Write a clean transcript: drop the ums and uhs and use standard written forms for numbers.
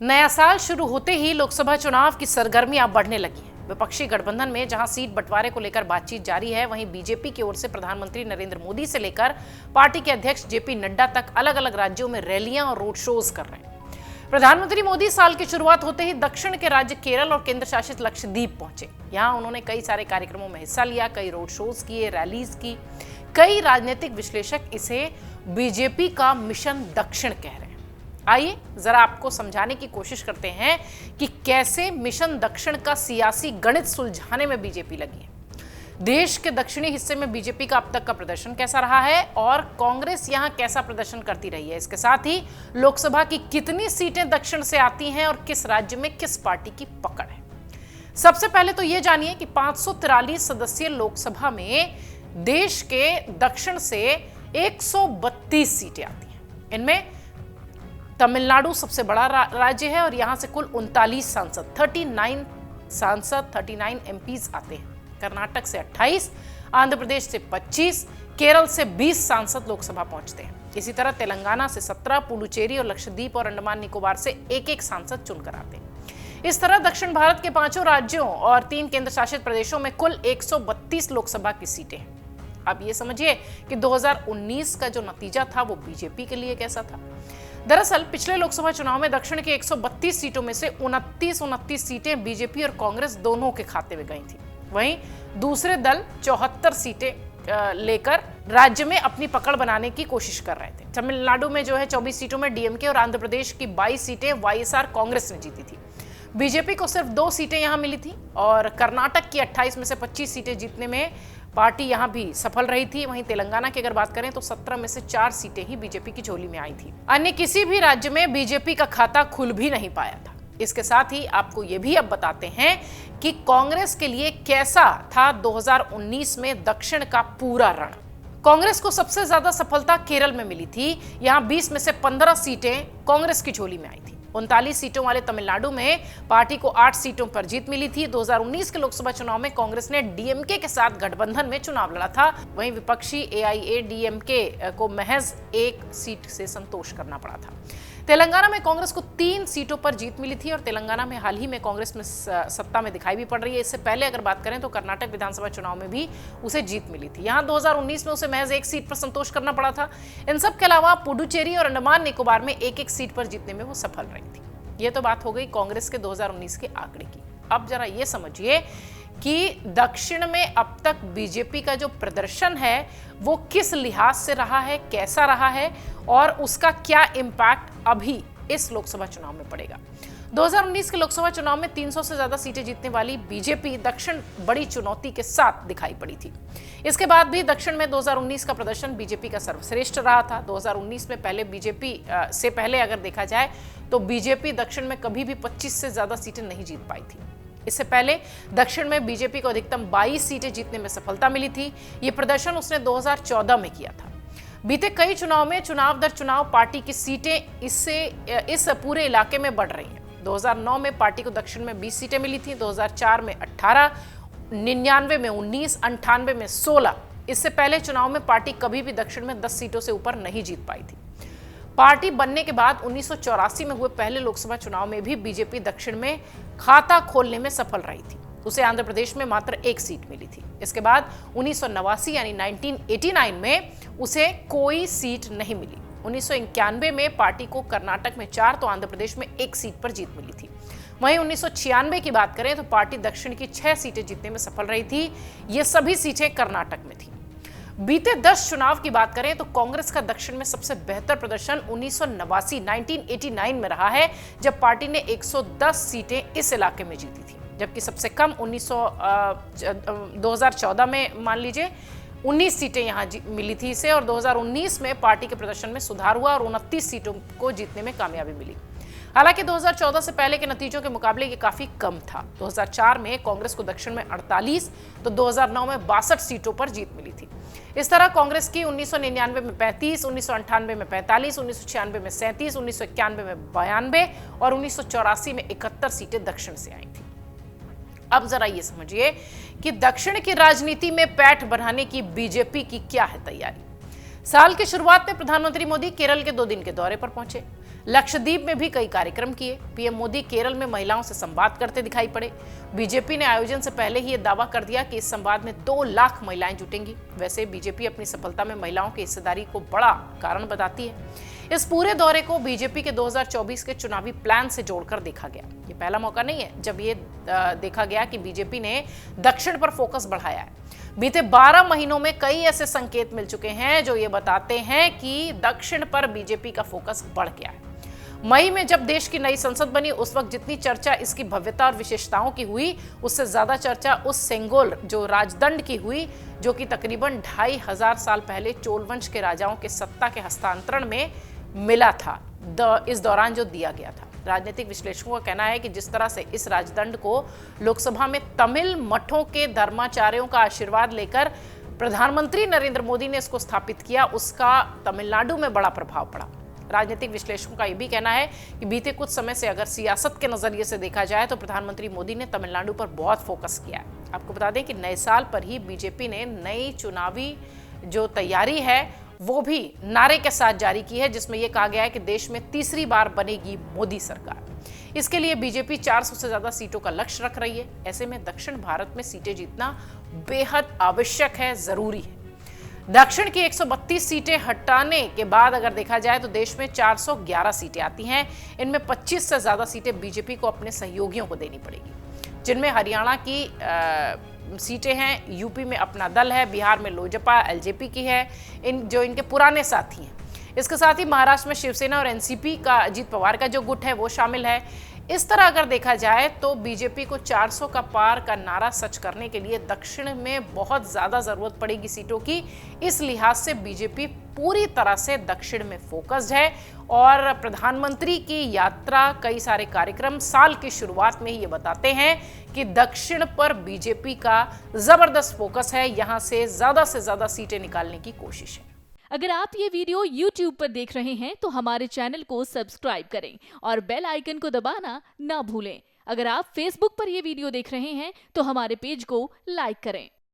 नया साल शुरू होते ही लोकसभा चुनाव की सरगर्मियां बढ़ने लगी हैं। विपक्षी गठबंधन में जहां सीट बंटवारे को लेकर बातचीत जारी है, वहीं बीजेपी की ओर से प्रधानमंत्री नरेंद्र मोदी से लेकर पार्टी के अध्यक्ष जेपी नड्डा तक अलग अलग राज्यों में रैलियां और रोड शोज कर रहे हैं। प्रधानमंत्री मोदी साल की शुरुआत होते ही दक्षिण के राज्य केरल और केंद्र शासित लक्षद्वीप पहुंचे। यहां उन्होंने कई सारे कार्यक्रमों में हिस्सा लिया, कई रोड शोज किए, रैलीज की। कई राजनीतिक विश्लेषक इसे बीजेपी का मिशन दक्षिण कह रहे हैं। आइए जरा आपको समझाने की कोशिश करते हैं कि कैसे मिशन दक्षिण का सियासी गणित सुलझाने में बीजेपी लगी है। देश के दक्षिणी हिस्से में बीजेपी का अब तक का प्रदर्शन कैसा रहा है और कांग्रेस यहां कैसा प्रदर्शन करती रही है। इसके साथ ही लोकसभा की कितनी सीटें दक्षिण से आती हैं और किस राज्य में किस पार्टी की पकड़ है। सबसे पहले तो यह जानिए कि 543 सदस्यीय लोकसभा में देश के दक्षिण से 132 सीटें आती हैं। इनमें तमिलनाडु सबसे बड़ा राज्य है और यहां से कुल 39 सांसद 39 एमपीज आते हैं। कर्नाटक से 28, आंध्र प्रदेश से 25, केरल से 20 सांसद लोकसभा पहुंचते हैं। इसी तरह तेलंगाना से 17, पुडुचेरी और लक्षद्वीप और अंडमान निकोबार से एक एक सांसद चुनकर आते हैं। इस तरह दक्षिण भारत के 5 राज्यों और 3 केंद्र शासित प्रदेशों में कुल 132 लोकसभा की सीटें हैं। अब ये समझिए कि 2019 का जो नतीजा था वो बीजेपी के लिए कैसा था। दरअसल पिछले लोकसभा चुनाव में दक्षिण के 132 सीटों में से 29 सीटें बीजेपी और कांग्रेस दोनों के खाते में गई थी। वहीं दूसरे दल 74 सीटें लेकर राज्य में अपनी पकड़ बनाने की कोशिश कर रहे थे। तमिलनाडु में जो है 24 सीटों में डीएमके और आंध्र प्रदेश की 22 सीटें वाईएसआर कांग्रेस ने जीती थी। बीजेपी को सिर्फ 2 सीटें यहां मिली थी और कर्नाटक की 28 में से 25 सीटें जीतने में पार्टी यहां भी सफल रही थी। वहीं तेलंगाना की अगर बात करें तो 17 में से 4 सीटें ही बीजेपी की झोली में आई थी। अन्य किसी भी राज्य में बीजेपी का खाता खुल भी नहीं पाया था। इसके साथ ही आपको यह भी अब बताते हैं कि कांग्रेस के लिए कैसा था 2019 में दक्षिण का पूरा रण। कांग्रेस को सबसे ज्यादा सफलता केरल में मिली थी। यहां 20 में से 15 सीटें कांग्रेस की झोली में आई थी। 39 सीटों वाले तमिलनाडु में पार्टी को 8 सीटों पर जीत मिली थी। 2019 के लोकसभा चुनाव में कांग्रेस ने डीएमके के साथ गठबंधन में चुनाव लड़ा था। वहीं विपक्षी एआईएडीएमके को महज 1 सीट से संतोष करना पड़ा था। तेलंगाना में कांग्रेस को 3 सीटों पर जीत मिली थी और तेलंगाना में हाल ही में कांग्रेस में सत्ता में दिखाई भी पड़ रही है। इससे पहले अगर बात करें तो कर्नाटक विधानसभा चुनाव में भी उसे जीत मिली थी। यहां 2019 में उसे महज 1 सीट पर संतोष करना पड़ा था। इन सब के अलावा पुडुचेरी और अंडमान निकोबार में एक एक सीट पर जीतने में वो सफल रही थी। ये तो बात हो गई कांग्रेस के 2019 के आंकड़े की। अब जरा ये समझिए कि दक्षिण में अब तक बीजेपी का जो प्रदर्शन है वो किस लिहाज से रहा है, कैसा रहा है और उसका क्या इम्पैक्ट अभी इस लोकसभा चुनाव में पड़ेगा। 2019 के लोकसभा चुनाव में 300 से ज्यादा सीटें जीतने वाली बीजेपी दक्षिण बड़ी चुनौती के साथ दिखाई पड़ी थी। इसके बाद भी दक्षिण में 2019 का प्रदर्शन बीजेपी का सर्वश्रेष्ठ रहा था। 2019 में पहले बीजेपी से पहले अगर देखा जाए तो बीजेपी दक्षिण में कभी भी 25 से ज्यादा सीटें नहीं जीत पाई थी। इससे पहले दक्षिण में बीजेपी को अधिकतम 22 सीटें जीतने में सफलता मिली थी। ये प्रदर्शन उसने 2014 में किया था। बीते कई चुनाव में चुनाव दर चुनाव पार्टी की सीटें इस पूरे इलाके में बढ़ रही हैं। 2009 में पार्टी को दक्षिण में 20 सीटें मिली थी, 2004 में 18, 99 में 19, 98 में 16। इससे पहले चुनाव में पार्टी कभी भी दक्षिण में 10 सीटों से ऊपर नहीं जीत पाई थी। पार्टी बनने के बाद 1984 में हुए पहले लोकसभा चुनाव में भी बीजेपी दक्षिण में खाता खोलने में सफल रही थी। उसे आंध्र प्रदेश में मात्र 1 सीट मिली थी। इसके बाद 1989 यानी 1989 में उसे कोई सीट नहीं मिली। 1991 में पार्टी को कर्नाटक में 4 तो आंध्र प्रदेश में 1 सीट पर जीत मिली थी। वहीं 1996 की बात करें तो पार्टी दक्षिण की 6 सीटें जीतने में सफल रही थी। ये सभी सीटें कर्नाटक में थी। बीते 10 चुनाव की बात करें तो कांग्रेस का दक्षिण में सबसे बेहतर प्रदर्शन 1989 में रहा है, जब पार्टी ने 110 सीटें इस इलाके में जीती थी, जबकि सबसे कम 2014 में मान लीजिए 19 सीटें यहां मिली थी इसे और 2019 में पार्टी के प्रदर्शन में सुधार हुआ और 29 सीटों को जीतने में कामयाबी मिली। हालांकि 2014 से पहले के नतीजों के मुकाबले ये काफी कम था। 2004 में कांग्रेस को दक्षिण में 48 तो 2009 में 62 सीटों पर जीत मिली थी। इस तरह कांग्रेस की 1999 में 35, 1998 में 45, 1996 में 37, 1991 में 92 और 1984 में 71 सीटें दक्षिण से आई थी। अब जरा ये समझिए कि दक्षिण की राजनीति में पैठ बढ़ाने की बीजेपी की क्या है तैयारी। साल की शुरुआत में प्रधानमंत्री मोदी केरल के 2 दिन के दौरे पर पहुंचे। लक्षद्वीप में भी कई कार्यक्रम किए। पीएम मोदी केरल में महिलाओं से संवाद करते दिखाई पड़े। बीजेपी ने आयोजन से पहले ही यह दावा कर दिया कि इस संवाद में 2 लाख महिलाएं जुटेंगी। वैसे बीजेपी अपनी सफलता में महिलाओं की हिस्सेदारी को बड़ा कारण बताती है। इस पूरे दौरे को बीजेपी के 2024 के चुनावी प्लान से जोड़कर देखा गया। ये पहला मौका नहीं है जब ये देखा गया कि बीजेपी ने दक्षिण पर फोकस बढ़ाया है। बीते 12 महीनों में कई ऐसे संकेत मिल चुके हैं जो ये बताते हैं कि दक्षिण पर बीजेपी का फोकस बढ़ गया है। मई में जब देश की नई संसद बनी, उस वक्त जितनी चर्चा इसकी भव्यता और विशेषताओं की हुई, उससे ज्यादा चर्चा उस सेंगोल जो राजदंड की हुई, जो कि तकरीबन 2500 साल पहले चोल वंश के राजाओं के सत्ता के हस्तांतरण में मिला था, इस दौरान जो दिया गया था। राजनीतिक विश्लेषकों का कहना है कि जिस तरह से इस राजदंड को लोकसभा में तमिल मठों के धर्माचार्यों का आशीर्वाद लेकर प्रधानमंत्री नरेंद्र मोदी ने इसको स्थापित किया, उसका तमिलनाडु में बड़ा प्रभाव पड़ा। राजनीतिक विश्लेषकों का यह भी कहना है कि बीते कुछ समय से अगर सियासत के नजरिए से देखा जाए तो प्रधानमंत्री मोदी ने तमिलनाडु पर बहुत फोकस किया है। आपको बता दें कि नए साल पर ही बीजेपी ने नई चुनावी जो तैयारी है वो भी नारे के साथ जारी की है, जिसमें यह कहा गया है कि देश में तीसरी बार बनेगी मोदी सरकार। इसके लिए बीजेपी 400 से ज्यादा सीटों का लक्ष्य रख रही है। ऐसे में दक्षिण भारत में सीटें जीतना बेहद आवश्यक है, जरूरी है। दक्षिण की 132 सीटें हटाने के बाद अगर देखा जाए तो देश में 411 सीटें आती हैं। इनमें 25 से ज्यादा सीटें बीजेपी को अपने सहयोगियों को देनी पड़ेगी, जिनमें हरियाणा की सीटें हैं, यूपी में अपना दल है, बिहार में लोजपा एलजेपी की है, जो इनके पुराने साथी हैं। इसके साथ ही महाराष्ट्र में शिवसेना और एनसीपी का अजीत पवार का जो गुट है वो शामिल है। इस तरह अगर देखा जाए तो बीजेपी को 400 का पार का नारा सच करने के लिए दक्षिण में बहुत ज्यादा जरूरत पड़ेगी सीटों की। इस लिहाज से बीजेपी पूरी तरह से दक्षिण में फोकस्ड है और प्रधानमंत्री की यात्रा, कई सारे कार्यक्रम साल की शुरुआत में ही ये बताते हैं कि दक्षिण पर बीजेपी का जबरदस्त फोकस है। यहां से ज्यादा सीटें निकालने की कोशिश है। अगर आप ये वीडियो YouTube पर देख रहे हैं तो हमारे चैनल को सब्सक्राइब करें और बेल आइकन को दबाना ना भूलें। अगर आप Facebook पर ये वीडियो देख रहे हैं तो हमारे पेज को लाइक करें।